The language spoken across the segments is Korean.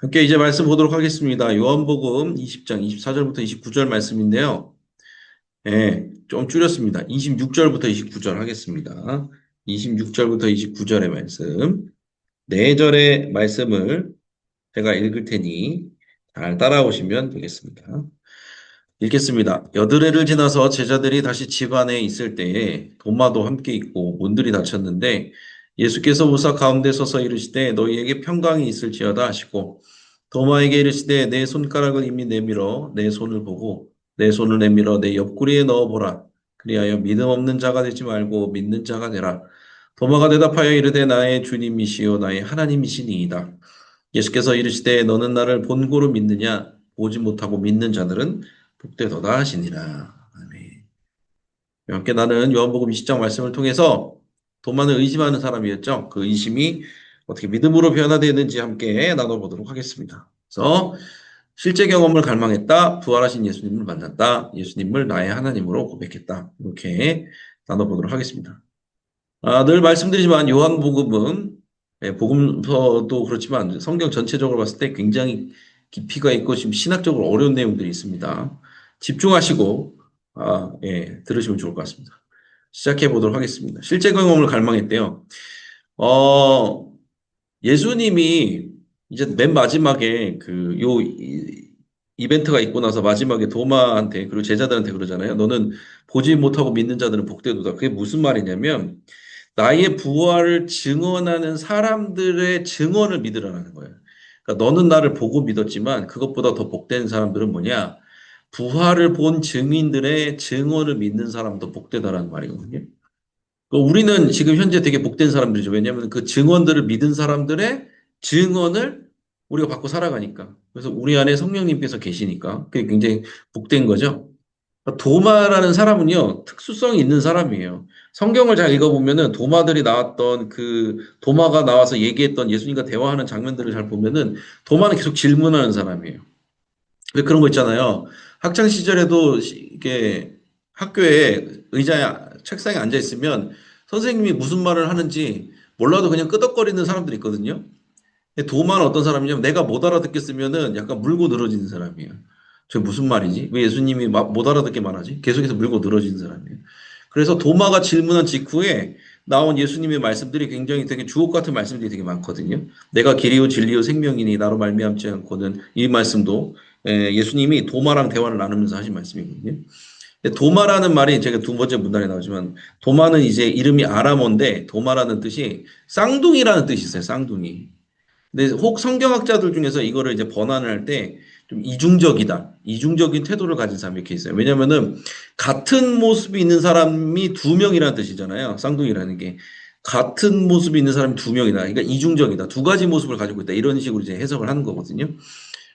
함께 이제 말씀 보도록 하겠습니다. 요한복음 20장 24절부터 29절 말씀인데요. 예, 좀 줄였습니다. 26절부터 29절 하겠습니다. 26절부터 29절의 말씀. 4절의 말씀을 제가 읽을 테니 잘 따라오시면 되겠습니다. 읽겠습니다. 여드레를 지나서 제자들이 다시 집 안에 있을 때에 도마도 함께 있고 문들이 닫혔는데 예수께서 오사 가운데 서서 이르시되 너희에게 평강이 있을지어다 하시고 도마에게 이르시되 내 손가락을 이미 내밀어 내 손을 보고 내 손을 내밀어 내 옆구리에 넣어보라. 그리하여 믿음 없는 자가 되지 말고 믿는 자가 되라. 도마가 대답하여 이르되 나의 주님이시요 나의 하나님이시니이다. 예수께서 이르시되 너는 나를 본고로 믿느냐 보지 못하고 믿는 자들은 복되도다 하시니라. 아멘. 함께 나는 요한복음 20장 말씀을 통해서 도마는 의심하는 사람이었죠. 그 의심이 어떻게 믿음으로 변화되는지 함께 나눠보도록 하겠습니다. 그래서 실제 경험을 갈망했다. 부활하신 예수님을 만났다. 예수님을 나의 하나님으로 고백했다. 이렇게 나눠보도록 하겠습니다. 늘 말씀드리지만 요한복음은 복음서도 그렇지만 성경 전체적으로 봤을 때 굉장히 깊이가 있고 지금 신학적으로 어려운 내용들이 있습니다. 집중하시고 들으시면 좋을 것 같습니다. 시작해 보도록 하겠습니다. 실제 경험을 갈망했대요. 어, 예수님이 이제 맨 마지막에 이벤트가 있고 나서 마지막에 도마한테 그리고 제자들한테 그러잖아요. 너는 보지 못하고 믿는 자들은 복되도다. 그게 무슨 말이냐면 나의 부활을 증언하는 사람들의 증언을 믿으라는 거예요. 그러니까 너는 나를 보고 믿었지만 그것보다 더 복된 사람들은 뭐냐? 부활을 본 증인들의 증언을 믿는 사람도 복되다라는 말이거든요. 우리는 지금 현재 되게 복된 사람들이죠. 왜냐하면 그 증언들을 믿은 사람들의 증언을 우리가 받고 살아가니까. 그래서 우리 안에 성령님께서 계시니까 그게 굉장히 복된 거죠. 도마라는 사람은요, 특수성이 있는 사람이에요. 성경을 잘 읽어보면은 도마들이 나왔던 도마가 나와서 얘기했던 예수님과 대화하는 장면들을 잘 보면은 도마는 계속 질문하는 사람이에요. 왜 그런 거 있잖아요. 학창 시절에도 이게 학교에 의자에 책상에 앉아 있으면 선생님이 무슨 말을 하는지 몰라도 그냥 끄덕거리는 사람들이 있거든요. 근데 도마는 어떤 사람이냐면 내가 못 알아듣겠으면은 약간 물고 늘어지는 사람이에요. 저 무슨 말이지? 왜 예수님이 못 알아듣게 말하지? 계속해서 물고 늘어지는 사람이에요. 그래서 도마가 질문한 직후에 나온 예수님의 말씀들이 굉장히 되게 주옥 같은 말씀들이 되게 많거든요. 내가 길이요 진리요 생명이니 나로 말미암지 않고는 이 말씀도 예수님이 도마랑 대화를 나누면서 하신 말씀이거든요. 근데 도마라는 말이 제가 두 번째 문단에 나오지만 도마는 이제 이름이 아람어인데 도마라는 뜻이 쌍둥이라는 뜻이 있어요. 쌍둥이. 근데 혹 성경학자들 중에서 이거를 이제 번안을 할 때 좀 이중적이다. 이중적인 태도를 가진 사람이 이렇게 있어요. 왜냐면은 같은 모습이 있는 사람이 두 명이라는 뜻이잖아요. 쌍둥이라는 게. 같은 모습이 있는 사람이 두 명이다. 그러니까 이중적이다. 두 가지 모습을 가지고 있다. 이런 식으로 이제 해석을 하는 거거든요.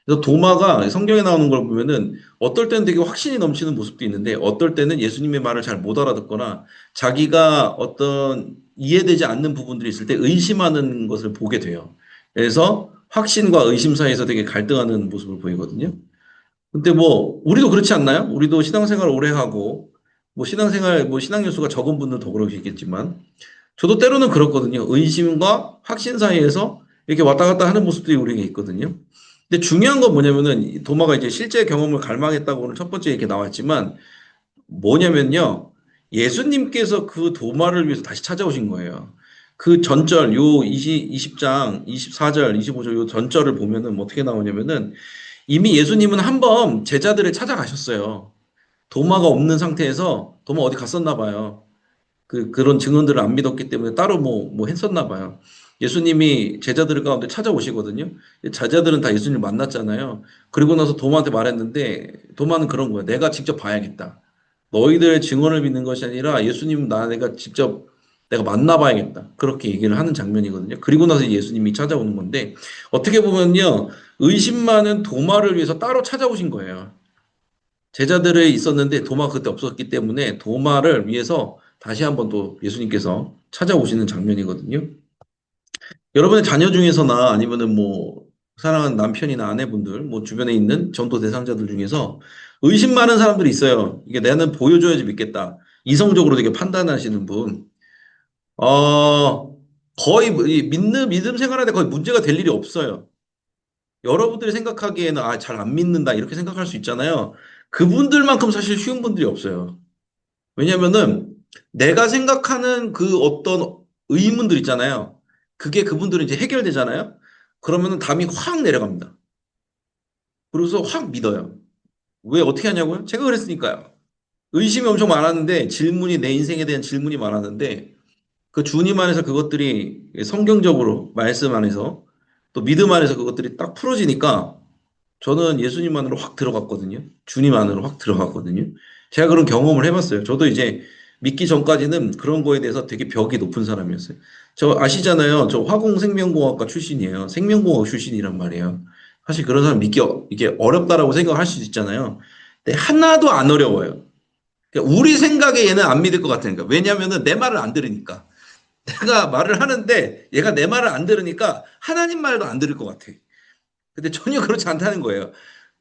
그래서 도마가 성경에 나오는 걸 보면은 어떨 때는 되게 확신이 넘치는 모습도 있는데 어떨 때는 예수님의 말을 잘 못 알아듣거나 자기가 어떤 이해되지 않는 부분들이 있을 때 의심하는 것을 보게 돼요. 그래서 확신과 의심 사이에서 되게 갈등하는 모습을 보이거든요. 근데 뭐 우리도 그렇지 않나요? 우리도 신앙생활 오래 하고 뭐 신앙생활 뭐 신앙 요소가 적은 분들 더 그러시겠지만 저도 때로는 그렇거든요. 의심과 확신 사이에서 이렇게 왔다 갔다 하는 모습들이 우리에게 있거든요. 근데 중요한 건 뭐냐면은 도마가 이제 실제 경험을 갈망했다고 오늘 첫 번째 이렇게 나왔지만 뭐냐면요. 예수님께서 그 도마를 위해서 다시 찾아오신 거예요. 그 전절 요 20장 24절 25절 요 전절을 보면은 뭐 어떻게 나오냐면은 이미 예수님은 한번 제자들을 찾아가셨어요. 도마가 없는 상태에서 도마 어디 갔었나 봐요. 그런 증언들을 안 믿었기 때문에 따로 뭐 했었나 봐요. 예수님이 제자들 가운데 찾아오시거든요. 제자들은 다 예수님을 만났잖아요. 그리고 나서 도마한테 말했는데 도마는 그런 거예요. 내가 직접 봐야겠다. 너희들의 증언을 믿는 것이 아니라 예수님 내가 직접 내가 만나봐야겠다. 그렇게 얘기를 하는 장면이거든요. 그리고 나서 예수님이 찾아오는 건데 어떻게 보면요. 의심 많은 도마를 위해서 따로 찾아오신 거예요. 제자들이 있었는데 도마가 그때 없었기 때문에 도마를 위해서 다시 한번 또 예수님께서 찾아오시는 장면이거든요. 여러분의 자녀 중에서나 아니면은 뭐 사랑하는 남편이나 아내분들, 뭐 주변에 있는 전도 대상자들 중에서 의심 많은 사람들이 있어요. 이게 나는 보여줘야지 믿겠다. 이성적으로 되게 판단하시는 분. 거의 믿음 생활하는데 거의 문제가 될 일이 없어요. 여러분들이 생각하기에는 아, 잘 안 믿는다 이렇게 생각할 수 있잖아요. 그분들만큼 사실 쉬운 분들이 없어요. 왜냐면은 내가 생각하는 그 어떤 의문들 있잖아요. 그게 그분들은 이제 해결되잖아요. 그러면은 담이 확 내려갑니다. 그래서 확 믿어요. 왜 어떻게 하냐고요? 제가 그랬으니까요. 의심이 엄청 많았는데 질문이 내 인생에 대한 질문이 많았는데 그 주님 안에서 그것들이 성경적으로 말씀 안에서 또 믿음 안에서 그것들이 딱 풀어지니까 저는 예수님 안으로 확 들어갔거든요. 주님 안으로 확 들어갔거든요. 제가 그런 경험을 해봤어요. 저도 이제 믿기 전까지는 그런 거에 대해서 되게 벽이 높은 사람이었어요. 저 아시잖아요. 저 화공생명공학과 출신이에요. 생명공학 출신이란 말이에요. 사실 그런 사람 믿기 이게 어렵다라고 생각할 수도 있잖아요. 근데 하나도 안 어려워요. 그러니까 우리 생각에 얘는 안 믿을 것 같으니까. 왜냐하면은 내 말을 안 들으니까. 내가 말을 하는데 얘가 내 말을 안 들으니까 하나님 말도 안 들을 것 같아. 근데 전혀 그렇지 않다는 거예요.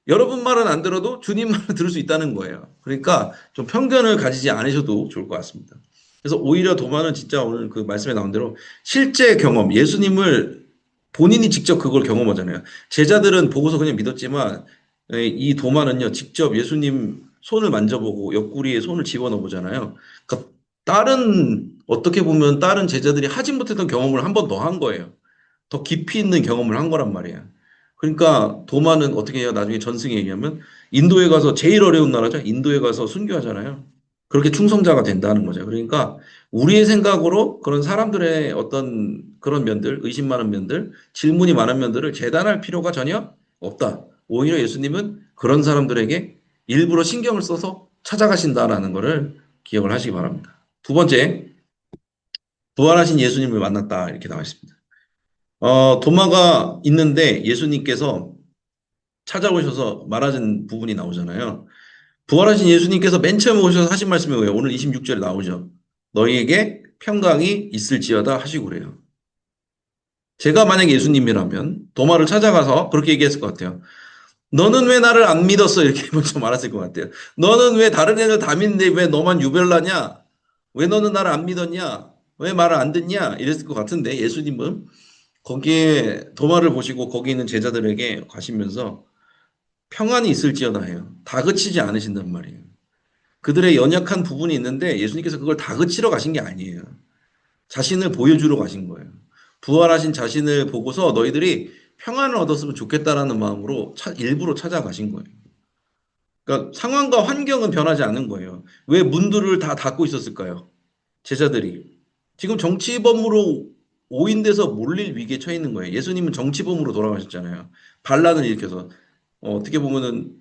여러분 말은 안 들어도 주님 말은 들을 수 있다는 거예요. 그러니까 좀 편견을 가지지 않으셔도 좋을 것 같습니다. 그래서 오히려 도마는 진짜 오늘 그 말씀에 나온 대로 실제 경험, 예수님을 본인이 직접 그걸 경험하잖아요. 제자들은 보고서 그냥 믿었지만 이 도마는요, 직접 예수님 손을 만져보고 옆구리에 손을 집어넣어 보잖아요. 그러니까 다른, 어떻게 보면 다른 제자들이 하지 못했던 경험을 한 번 더 한 거예요. 더 깊이 있는 경험을 한 거란 말이에요. 그러니까 도마는 어떻게 해요? 나중에 전승에 얘기하면 인도에 가서 제일 어려운 나라죠. 인도에 가서 순교하잖아요. 그렇게 충성자가 된다는 거죠. 그러니까 우리의 생각으로 그런 사람들의 어떤 그런 면들, 의심 많은 면들, 질문이 많은 면들을 재단할 필요가 전혀 없다. 오히려 예수님은 그런 사람들에게 일부러 신경을 써서 찾아가신다라는 것을 기억을 하시기 바랍니다. 두 번째, 부활하신 예수님을 만났다. 이렇게 나와 있습니다. 도마가 있는데 예수님께서 찾아오셔서 말하신 부분이 나오잖아요. 부활하신 예수님께서 맨 처음에 오셔서 하신 말씀이 뭐예요? 오늘 26절에 나오죠. 너희에게 평강이 있을지어다 하시고 그래요. 제가 만약 예수님이라면 도마를 찾아가서 그렇게 얘기했을 것 같아요. 너는 왜 나를 안 믿었어? 이렇게 먼저 말했을 것 같아요. 너는 왜 다른 애들 다 믿는데 왜 너만 유별나냐? 왜 너는 나를 안 믿었냐? 왜 말을 안 듣냐? 이랬을 것 같은데 예수님은 거기에 도마를 보시고 거기 있는 제자들에게 가시면서 평안이 있을지어다 해요. 다그치지 않으신단 말이에요. 그들의 연약한 부분이 있는데 예수님께서 그걸 다그치러 가신 게 아니에요. 자신을 보여주러 가신 거예요. 부활하신 자신을 보고서 너희들이 평안을 얻었으면 좋겠다라는 마음으로 일부러 찾아가신 거예요. 그러니까 상황과 환경은 변하지 않는 거예요. 왜 문들을 다 닫고 있었을까요? 제자들이. 지금 정치범으로 오인돼서 몰릴 위기에 처해 있는 거예요. 예수님은 정치범으로 돌아가셨잖아요. 반란을 일으켜서. 어떻게 보면은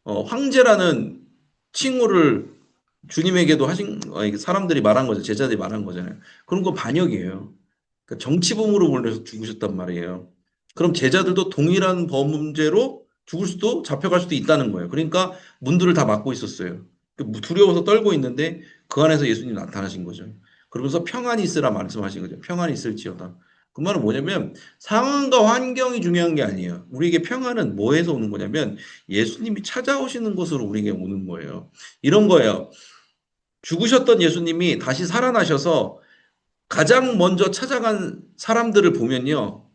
황제라는 칭호를 주님에게도 하신 이게 사람들이 말한 거죠. 제자들이 말한 거잖아요. 그런 건 반역이에요. 그러니까 정치범으로 몰려서 죽으셨단 말이에요. 그럼 제자들도 동일한 범죄로 죽을 수도 잡혀갈 수도 있다는 거예요. 그러니까 문들을 다 막고 있었어요. 두려워서 떨고 있는데 그 안에서 예수님이 나타나신 거죠. 그러면서 평안이 있으라 말씀하신 거죠. 평안이 있을지어다. 그 말은 뭐냐면 상황과 환경이 중요한 게 아니에요. 우리에게 평안은 뭐에서 오는 거냐면 예수님이 찾아오시는 것으로 우리에게 오는 거예요. 이런 거예요. 죽으셨던 예수님이 다시 살아나셔서 가장 먼저 찾아간 사람들을 보면요.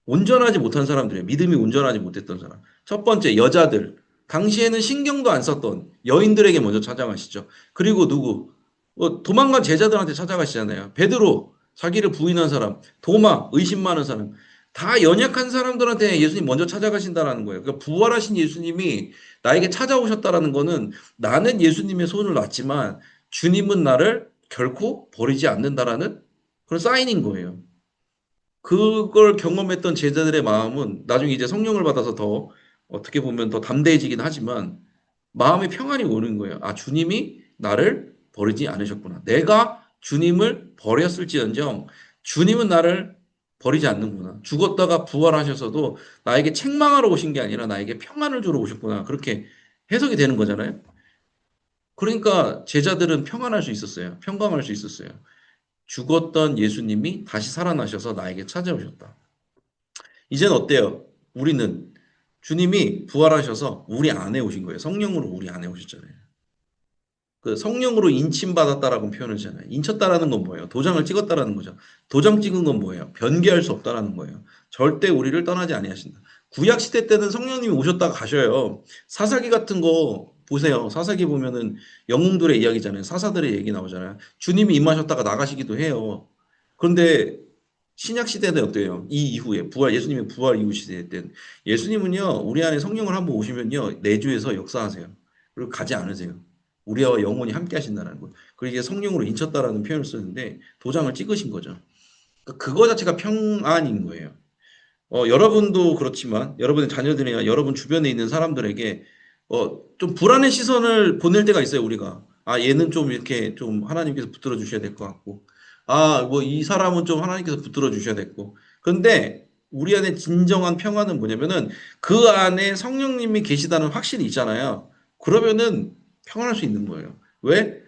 온전하지 못한 사람들이에요. 믿음이 온전하지 못했던 사람. 첫 번째, 여자들. 당시에는 신경도 안 썼던 여인들에게 먼저 찾아가시죠. 그리고 누구? 도망간 제자들한테 찾아가시잖아요. 베드로, 자기를 부인한 사람, 도마, 의심 많은 사람. 다 연약한 사람들한테 예수님 먼저 찾아가신다라는 거예요. 그러니까 부활하신 예수님이 나에게 찾아오셨다라는 거는 나는 예수님의 손을 놨지만 주님은 나를 결코 버리지 않는다라는 그런 사인인 거예요. 그걸 경험했던 제자들의 마음은 나중에 이제 성령을 받아서 더 어떻게 보면 더 담대해지긴 하지만 마음의 평안이 오는 거예요. 아, 주님이 나를 버리지 않으셨구나. 내가 주님을 버렸을지언정 주님은 나를 버리지 않는구나. 죽었다가 부활하셔서도 나에게 책망하러 오신 게 아니라 나에게 평안을 주러 오셨구나. 그렇게 해석이 되는 거잖아요. 그러니까 제자들은 평안할 수 있었어요. 평강할 수 있었어요. 죽었던 예수님이 다시 살아나셔서 나에게 찾아오셨다. 이제는 어때요? 우리는 주님이 부활하셔서 우리 안에 오신 거예요. 성령으로 우리 안에 오셨잖아요. 그 성령으로 인침받았다라고 표현하잖아요. 인쳤다라는 건 뭐예요? 도장을 찍었다라는 거죠. 도장 찍은 건 뭐예요? 변개할 수 없다라는 거예요. 절대 우리를 떠나지 아니하신다. 구약 시대 때는 성령님이 오셨다가 가셔요. 사사기 같은 거 보세요. 사사기 보면은 영웅들의 이야기잖아요. 사사들의 얘기 나오잖아요. 주님이 임하셨다가 나가시기도 해요. 그런데 신약 시대는 어때요? 이 이후에 예수님의 부활 이후 시대 때는 예수님은요, 우리 안에 성령을 한번 오시면요, 내주에서 역사하세요. 그리고 가지 않으세요. 우리와 영원히 함께 하신다는 거. 그리고 이게 성령으로 인쳤다라는 표현을 쓰는데 도장을 찍으신 거죠. 그러니까 그거 자체가 평안인 거예요. 여러분도 그렇지만 여러분의 자녀들이나 여러분 주변에 있는 사람들에게 좀 불안의 시선을 보낼 때가 있어요, 우리가. 아, 얘는 좀 이렇게 좀 하나님께서 붙들어 주셔야 될 것 같고. 아, 뭐 이 사람은 좀 하나님께서 붙들어 주셔야 됐고. 그런데 우리 안에 진정한 평안은 뭐냐면은 그 안에 성령님이 계시다는 확신이 있잖아요. 그러면은 평안할 수 있는 거예요. 왜?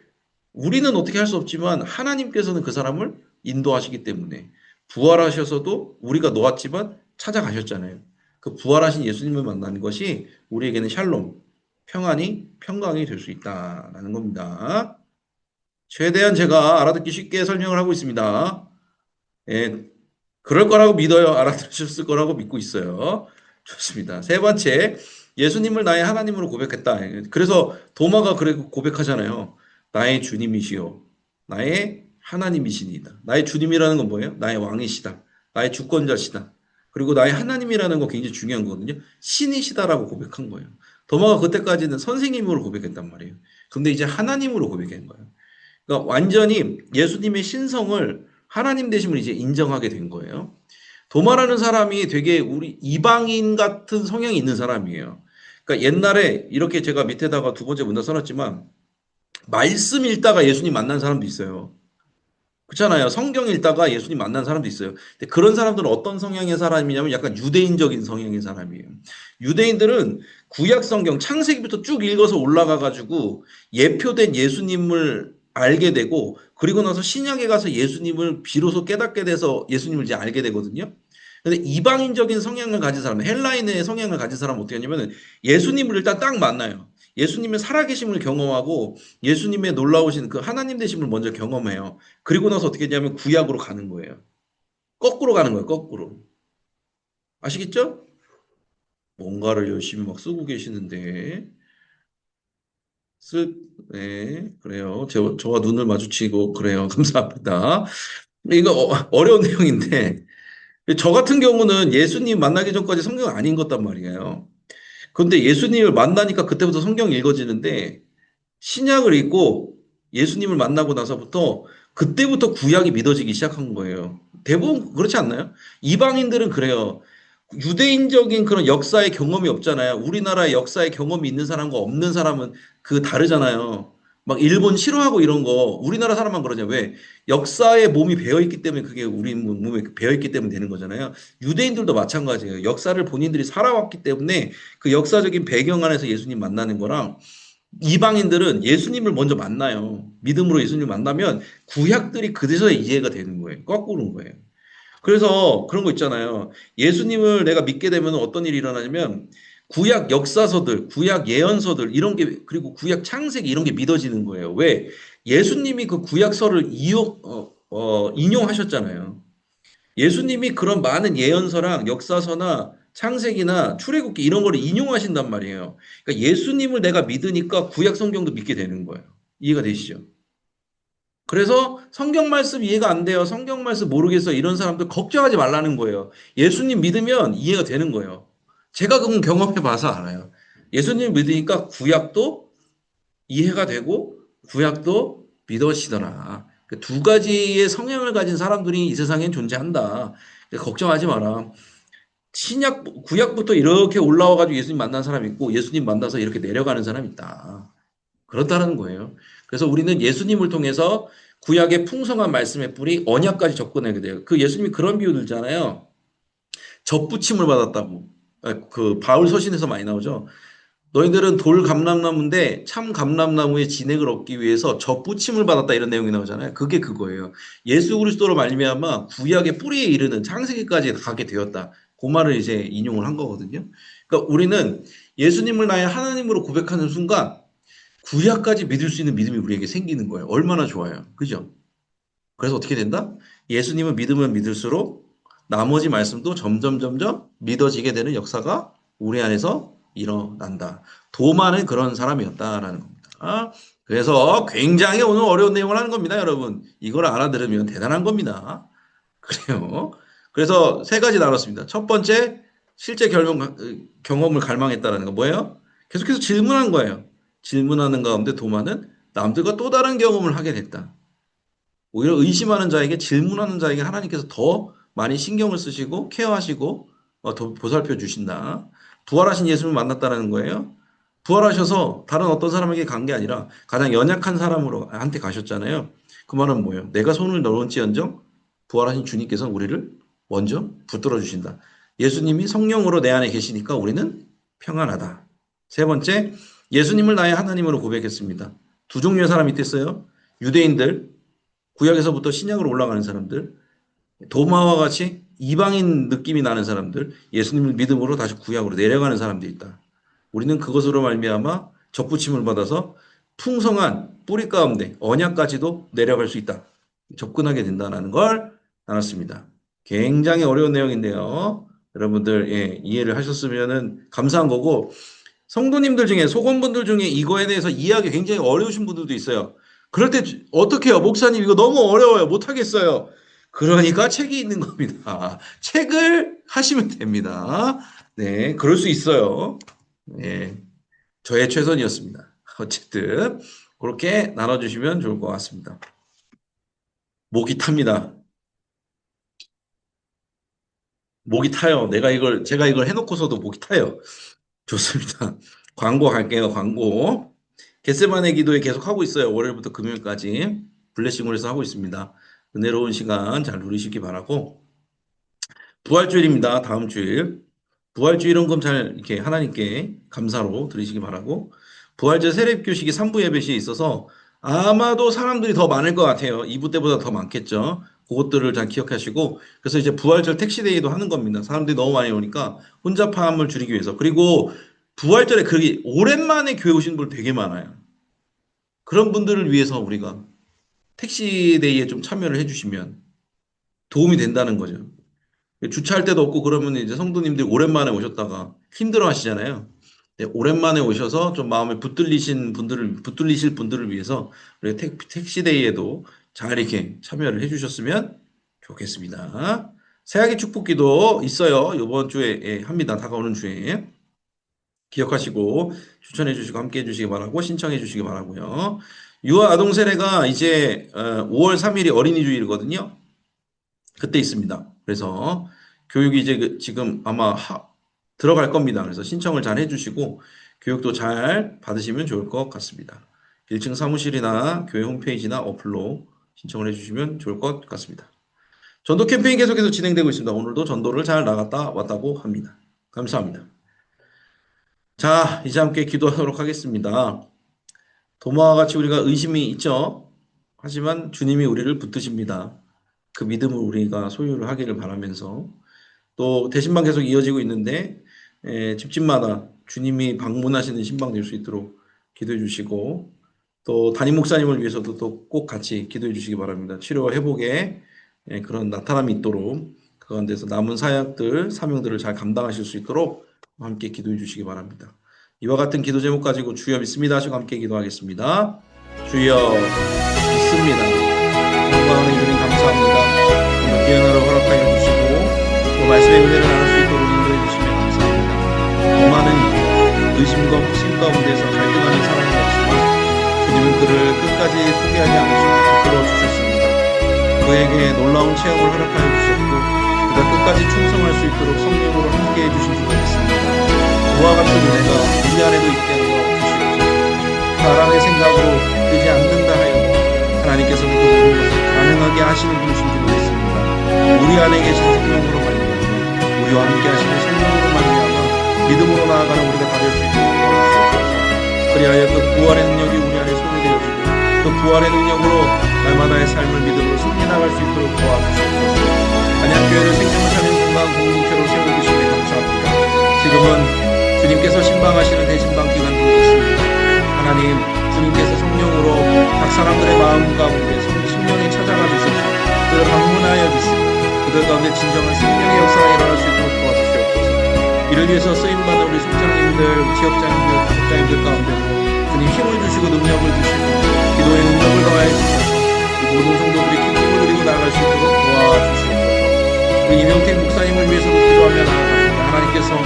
우리는 어떻게 할 수 없지만 하나님께서는 그 사람을 인도하시기 때문에 부활하셔서도 우리가 놓았지만 찾아가셨잖아요. 그 부활하신 예수님을 만나는 것이 우리에게는 샬롬, 평안이 평강이 될 수 있다라는 겁니다. 최대한 제가 알아듣기 쉽게 설명을 하고 있습니다. 예, 그럴 거라고 믿어요. 알아들으셨을 거라고 믿고 있어요. 좋습니다. 세 번째, 예수님을 나의 하나님으로 고백했다. 그래서 도마가 그래 고백하잖아요. 나의 주님이시요. 나의 하나님이시니다. 나의 주님이라는 건 뭐예요? 나의 왕이시다. 나의 주권자시다. 그리고 나의 하나님이라는 거 굉장히 중요한 거거든요. 신이시다라고 고백한 거예요. 도마가 그때까지는 선생님으로 고백했단 말이에요. 근데 이제 하나님으로 고백한 거예요. 그러니까 완전히 예수님의 신성을 하나님 되심을 이제 인정하게 된 거예요. 도마라는 사람이 되게 우리 이방인 같은 성향이 있는 사람이에요. 그러니까 옛날에 이렇게 제가 밑에다가 두 번째 문단 써놨지만 말씀 읽다가 예수님 만난 사람도 있어요. 그렇잖아요. 성경 읽다가 예수님 만난 사람도 있어요. 근데 그런 사람들은 어떤 성향의 사람이냐면 약간 유대인적인 성향의 사람이에요. 유대인들은 구약 성경 창세기부터 쭉 읽어서 올라가 가지고 예표된 예수님을 알게 되고 그리고 나서 신약에 가서 예수님을 비로소 깨닫게 돼서 예수님을 이제 알게 되거든요. 근데 이방인적인 성향을 가진 사람, 헬라인의 성향을 가진 사람은 어떻게 하냐면은 예수님을 일단 딱 만나요. 예수님의 살아계심을 경험하고 예수님의 놀라우신 그 하나님 되심을 먼저 경험해요. 그리고 나서 어떻게 했냐면 구약으로 가는 거예요. 거꾸로 가는 거예요. 거꾸로. 아시겠죠? 뭔가를 열심히 막 쓰고 계시는데 네, 그래요. 저와 눈을 마주치고 그래요. 감사합니다. 이거 어려운 내용인데 저 같은 경우는 예수님 만나기 전까지 성경 안 읽었단 말이에요. 그런데 예수님을 만나니까 그때부터 성경 읽어지는데 신약을 읽고 예수님을 만나고 나서부터 그때부터 구약이 믿어지기 시작한 거예요. 대부분 그렇지 않나요? 이방인들은 그래요. 유대인적인 그런 역사의 경험이 없잖아요. 우리나라의 역사의 경험이 있는 사람과 없는 사람은 그 다르잖아요. 막 일본 싫어하고 이런 거 우리나라 사람만 그러냐? 왜? 역사에 몸이 배어 있기 때문에 그게 우리 몸에 배어 있기 때문에 되는 거잖아요. 유대인들도 마찬가지예요. 역사를 본인들이 살아왔기 때문에 그 역사적인 배경 안에서 예수님 만나는 거랑 이방인들은 예수님을 먼저 만나요. 믿음으로 예수님을 만나면 구약들이 그래서 이해가 되는 거예요. 거꾸로인 거예요. 그래서 그런 거 있잖아요. 예수님을 내가 믿게 되면 어떤 일이 일어나냐면 구약 역사서들, 구약 예언서들 이런 게 그리고 구약 창세기 이런 게 믿어지는 거예요. 왜? 예수님이 그 구약서를 인용하셨잖아요. 예수님이 그런 많은 예언서랑 역사서나 창세기나 출애굽기 이런 거를 인용하신단 말이에요. 그러니까 예수님을 내가 믿으니까 구약 성경도 믿게 되는 거예요. 이해가 되시죠? 그래서 성경 말씀 이해가 안 돼요. 성경 말씀 모르겠어요. 이런 사람들 걱정하지 말라는 거예요. 예수님 믿으면 이해가 되는 거예요. 제가 그건 경험해 봐서 알아요. 예수님 믿으니까 구약도 이해가 되고 구약도 믿어지더라. 두 가지의 성향을 가진 사람들이 이 세상엔 존재한다. 걱정하지 마라. 구약부터 이렇게 올라와가지고 예수님 만난 사람이 있고 예수님 만나서 이렇게 내려가는 사람이 있다. 그렇다는 거예요. 그래서 우리는 예수님을 통해서 구약의 풍성한 말씀의 뿌리 언약까지 접근하게 돼요. 그 예수님이 그런 비유 들잖아요. 접붙임을 받았다고. 그 바울 서신에서 많이 나오죠. 너희들은 돌 감람나무인데 참 감람나무의 진액을 얻기 위해서 젖붙임을 받았다 이런 내용이 나오잖아요. 그게 그거예요. 예수 그리스도로 말미암아 구약의 뿌리에 이르는 창세기까지 가게 되었다. 그 말을 이제 인용을 한 거거든요. 그러니까 우리는 예수님을 나의 하나님으로 고백하는 순간 구약까지 믿을 수 있는 믿음이 우리에게 생기는 거예요. 얼마나 좋아요. 그죠? 그래서 어떻게 된다? 예수님을 믿으면 믿을수록 나머지 말씀도 점점 믿어지게 되는 역사가 우리 안에서 일어난다. 도마는 그런 사람이었다라는 겁니다. 그래서 굉장히 오늘 어려운 내용을 하는 겁니다, 여러분. 이걸 알아들으면 대단한 겁니다. 그래요. 그래서 세 가지 나눴습니다. 첫 번째, 실제 경험을 갈망했다라는 거 뭐예요? 계속해서 질문한 거예요. 질문하는 가운데 도마는 남들과 또 다른 경험을 하게 됐다. 오히려 의심하는 자에게, 질문하는 자에게 하나님께서 더 많이 신경을 쓰시고 케어하시고 더 보살펴 주신다. 부활하신 예수님을 만났다는 거예요. 부활하셔서 다른 어떤 사람에게 간 게 아니라 가장 연약한 사람으로 한테 가셨잖아요. 그 말은 뭐예요? 내가 손을 넣을지언정 부활하신 주님께서 우리를 먼저 붙들어 주신다. 예수님이 성령으로 내 안에 계시니까 우리는 평안하다. 세 번째, 예수님을 나의 하나님으로 고백했습니다. 두 종류의 사람이 있겠어요. 유대인들, 구약에서부터 신약으로 올라가는 사람들, 도마와 같이 이방인 느낌이 나는 사람들, 예수님을 믿음으로 다시 구약으로 내려가는 사람들이 있다. 우리는 그것으로 말미암아 접붙임을 받아서 풍성한 뿌리 가운데 언약까지도 내려갈 수 있다. 접근하게 된다는 걸 나눴습니다. 굉장히 어려운 내용인데요. 여러분들 이해를 하셨으면 감사한 거고, 성도님들 중에, 소건분들 중에 이거에 대해서 이해하기 굉장히 어려우신 분들도 있어요. 그럴 때 어떻게 해요? 목사님 이거 너무 어려워요. 못하겠어요. 그러니까 책이 있는 겁니다. 책을 하시면 됩니다. 네, 그럴 수 있어요. 네, 저의 최선이었습니다. 어쨌든 그렇게 나눠주시면 좋을 것 같습니다. 목이 탑니다. 목이 타요. 제가 이걸 해놓고서도 목이 타요. 좋습니다. 광고 갈게요. 광고. 겟세마네 기도에 계속 하고 있어요. 월요일부터 금요일까지 블레싱홀에서 하고 있습니다. 은혜로운 시간 잘 누리시기 바라고. 부활주일입니다. 다음 주일. 부활주일 헌금 잘 이렇게 하나님께 감사로 드리시기 바라고. 부활절 세례교식이 3부 예배 시에 있어서 아마도 사람들이 더 많을 것 같아요. 2부 때보다 더 많겠죠. 그것들을 잘 기억하시고, 그래서 이제 부활절 택시데이도 하는 겁니다. 사람들이 너무 많이 오니까 혼잡함을 줄이기 위해서. 그리고 부활절에 그렇게 오랜만에 교회 오신 분 되게 많아요. 그런 분들을 위해서 우리가 택시데이에 좀 참여를 해주시면 도움이 된다는 거죠. 주차할 데도 없고 그러면 이제 성도님들이 오랜만에 오셨다가 힘들어 하시잖아요. 네, 오랜만에 오셔서 좀 마음에 붙들리실 분들을 위해서 우리 택시데이에도 잘 이렇게 참여를 해주셨으면 좋겠습니다. 새학기 축복기도 있어요. 이번 주에 합니다. 다가오는 주에. 기억하시고 추천해 주시고 함께 해 주시기 바라고, 신청해 주시기 바라고요. 유아 아동 세례가 이제 5월 3일이 어린이 주일이거든요. 그때 있습니다. 그래서 교육이 이제 지금 아마 들어갈 겁니다. 그래서 신청을 잘 해주시고 교육도 잘 받으시면 좋을 것 같습니다. 1층 사무실이나 교회 홈페이지나 어플로 신청을 해주시면 좋을 것 같습니다. 전도 캠페인 계속해서 진행되고 있습니다. 오늘도 전도를 잘 나갔다 왔다고 합니다. 감사합니다. 자, 이제 함께 기도하도록 하겠습니다. 도마와 같이 우리가 의심이 있죠. 하지만 주님이 우리를 붙드십니다. 그 믿음을 우리가 소유를 하기를 바라면서, 또 대신방 계속 이어지고 있는데 집집마다 주님이 방문하시는 신방 될 수 있도록 기도해 주시고, 또 담임 목사님을 위해서도 또 꼭 같이 기도해 주시기 바랍니다. 치료와 회복에 그런 나타남이 있도록 그 가운데서 남은 사역들, 사명들을 잘 감당하실 수 있도록 함께 기도해 주시기 바랍니다. 이와 같은 기도 제목 가지고 주여 믿습니다 하시고 함께 기도하겠습니다. 주여 믿습니다. 영광하는 주님 감사합니다. 오늘 귀한 하루 허락하여 주시고 또 말씀의 은혜를 나눌 수 있도록 인도해 주시며 감사합니다. 많은 의심과 확신 가운데서 갈등하는 사람이었지만 주님은 그를 끝까지 포기하지 않으시고 붙들어 주셨습니다. 그에게 놀라운 체험을 허락하여 주셨고 그가 끝까지 충성할 수 있도록 성령으로 함께해 주신 줄 믿습니다. 그와 같은 은혜가 우리 안에도 있게 하여 주시옵소서. 사람의 생각으로 되지 않는다 하여도 하나님께서는 그 모든 것을 가능하게 하시는 분이신 줄 믿습니다. 우리 안에 계신 성령으로 말미암아 우리와 함께 하시는 성령으로 말미암아 믿음으로 나아가는 우리가 다 될 수 있도록 도와주시옵소서. 그리하여 그 부활의 능력이 우리 안에 소유되어지고 그 부활의 능력으로 날마다의 삶을 믿음으로 승리나갈 수 있도록 도와주시옵소서. 안양교회를 생명을 사는 공간 공동체로 세워주시며 감사합니다. 지금은 주님께서 신방하시는 대신방 기간도 있습니다. 하나님, 주님께서 성령으로 각 사람들의 마음 가운데 심령에 찾아가 주셔서 그들을 방문하여 주시고 그들 그들 가운데 진정한 생명의 역사가 일어날 수 있도록 도와주시옵소서. 이를 위해서 쓰임받은 우리 속장님들, 지역장님들, 부속장님들 가운데도 주님 힘을 주시고 능력을 주시고 기도의 능력을 더하여 주셔서 이 모든 성도들이 기쁨을 누리고 나아갈 수 있도록 도와주시옵소서. 우리 이명택 목사님을 위해서도 기도하며 나아갑니다. 하나님께서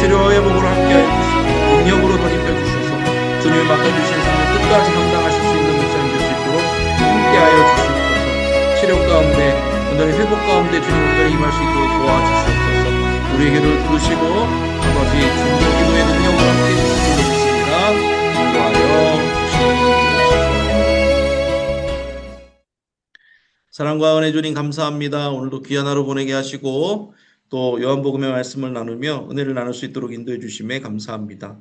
치료와 회복으로 함께하여 주시고 능력으로 덧입혀 주셔서 주님이 맡겨주신 삶을 끝까지 감당하실 수 있는 목사님 될 수 있도록 함께하여 주시옵소서. 치료 가운데 온전히 회복 가운데 주님 온전히 임할 수 있도록 도와주시옵소서. 우리의 기도를 들으시고 아버지 중보 기도의 능력으로 함께 해주시고 있습니다. 인도하여 주시옵소서. 사랑과 은혜 주님 감사합니다. 오늘도 귀한 하루 보내게 하시고 또 요한복음의 말씀을 나누며 은혜를 나눌 수 있도록 인도해 주심에 감사합니다.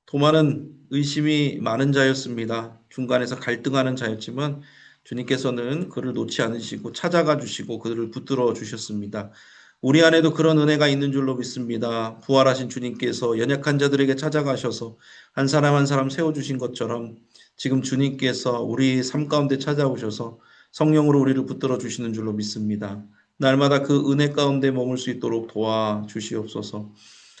도마는 의심이 많은 자였습니다. 중간에서 갈등하는 자였지만 주님께서는 그를 놓지 않으시고 찾아가 주시고 그를 붙들어 주셨습니다. 우리 안에도 그런 은혜가 있는 줄로 믿습니다. 부활하신 주님께서 연약한 자들에게 찾아가셔서 한 사람 한 사람 세워주신 것처럼 지금 주님께서 우리 삶 가운데 찾아오셔서 성령으로 우리를 붙들어 주시는 줄로 믿습니다. 날마다 그 은혜 가운데 머물 수 있도록 도와주시옵소서.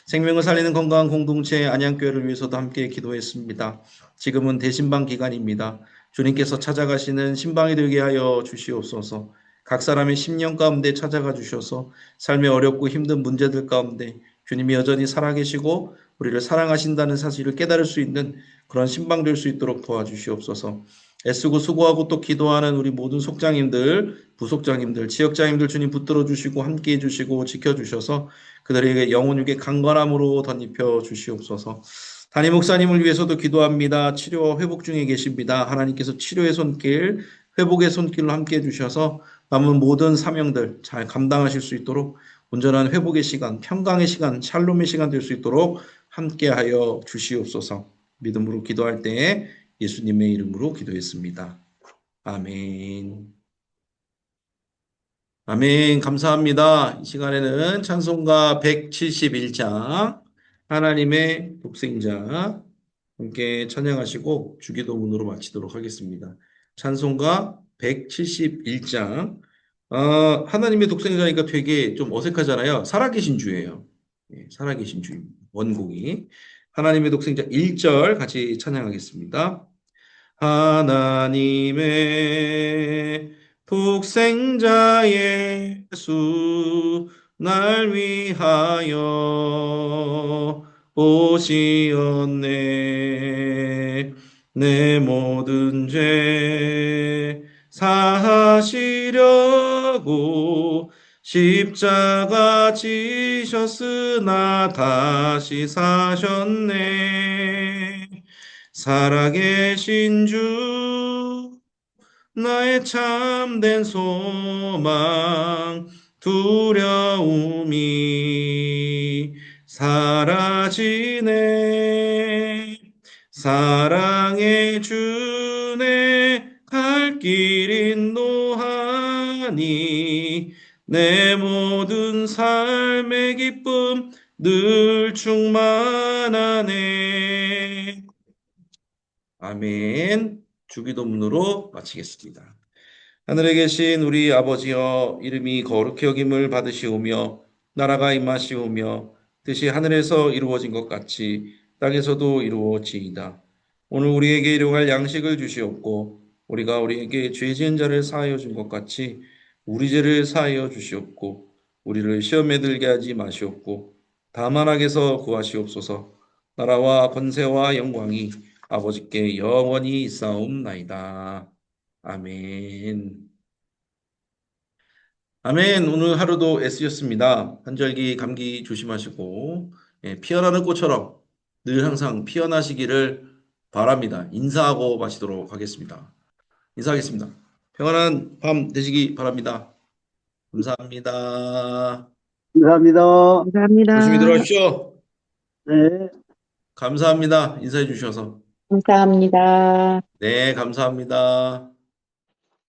생명을 살리는 건강한 공동체 안양교회를 위해서도 함께 기도했습니다. 지금은 대신방 기간입니다. 주님께서 찾아가시는 신방이 되게 하여 주시옵소서. 각 사람의 심령 가운데 찾아가 주셔서 삶의 어렵고 힘든 문제들 가운데 주님이 여전히 살아계시고 우리를 사랑하신다는 사실을 깨달을 수 있는 그런 신방 될 수 있도록 도와주시옵소서. 애쓰고 수고하고 또 기도하는 우리 모든 속장님들, 부속장님들, 지역장님들 주님 붙들어 주시고 함께해 주시고 지켜주셔서 그들에게 영혼 육의 강건함으로 덧입혀 주시옵소서. 담임 목사님을 위해서도 기도합니다. 치료와 회복 중에 계십니다. 하나님께서 치료의 손길, 회복의 손길로 함께해 주셔서 남은 모든 사명들 잘 감당하실 수 있도록 온전한 회복의 시간, 평강의 시간, 샬롬의 시간 될 수 있도록 함께하여 주시옵소서. 믿음으로 기도할 때 예수님의 이름으로 기도했습니다. 아멘. 아멘. 감사합니다. 이 시간에는 찬송가 171장 하나님의 독생자 함께 찬양하시고 주기도문으로 마치도록 하겠습니다. 찬송가 171장 하나님의 독생자니까 되게 좀 어색하잖아요. 살아계신 주예요. 네, 살아계신 주 원곡이 하나님의 독생자 1절 같이 찬양하겠습니다. 하나님의 독생자 예수 날 위하여 오시었네. 내 모든 죄 사하시려고 십자가 지셨으나 다시 사셨네. 살아계신 주 나의 참된 소망 두려움이 사라지네. 사랑의 주네 갈 길 인도하니 내 모든 삶의 기쁨 늘 충만하네. 아멘. 주기도문으로 마치겠습니다. 하늘에 계신 우리 아버지여, 이름이 거룩히 여김을 받으시오며 나라가 임하시오며 뜻이 하늘에서 이루어진 것 같이 땅에서도 이루어지이다. 오늘 우리에게 일용할 양식을 주시옵고 우리가 우리에게 죄 지은 자를 사하여 준 것 같이 우리 죄를 사하여 주시옵고 우리를 시험에 들게 하지 마시옵고 다만 악에서 구하시옵소서. 나라와 권세와 영광이 아버지께 영원히 있사옵나이다. 아멘. 아멘. 오늘 하루도 애쓰셨습니다. 한절기 감기 조심하시고 피어나는 꽃처럼 늘 항상 피어나시기를 바랍니다. 인사하고 마치도록 하겠습니다. 인사하겠습니다. 평안한 밤 되시기 바랍니다. 감사합니다. 감사합니다. 조심히 감사합니다. 들어가십시오. 네. 감사합니다. 인사해 주셔서. 감사합니다. 네, 감사합니다.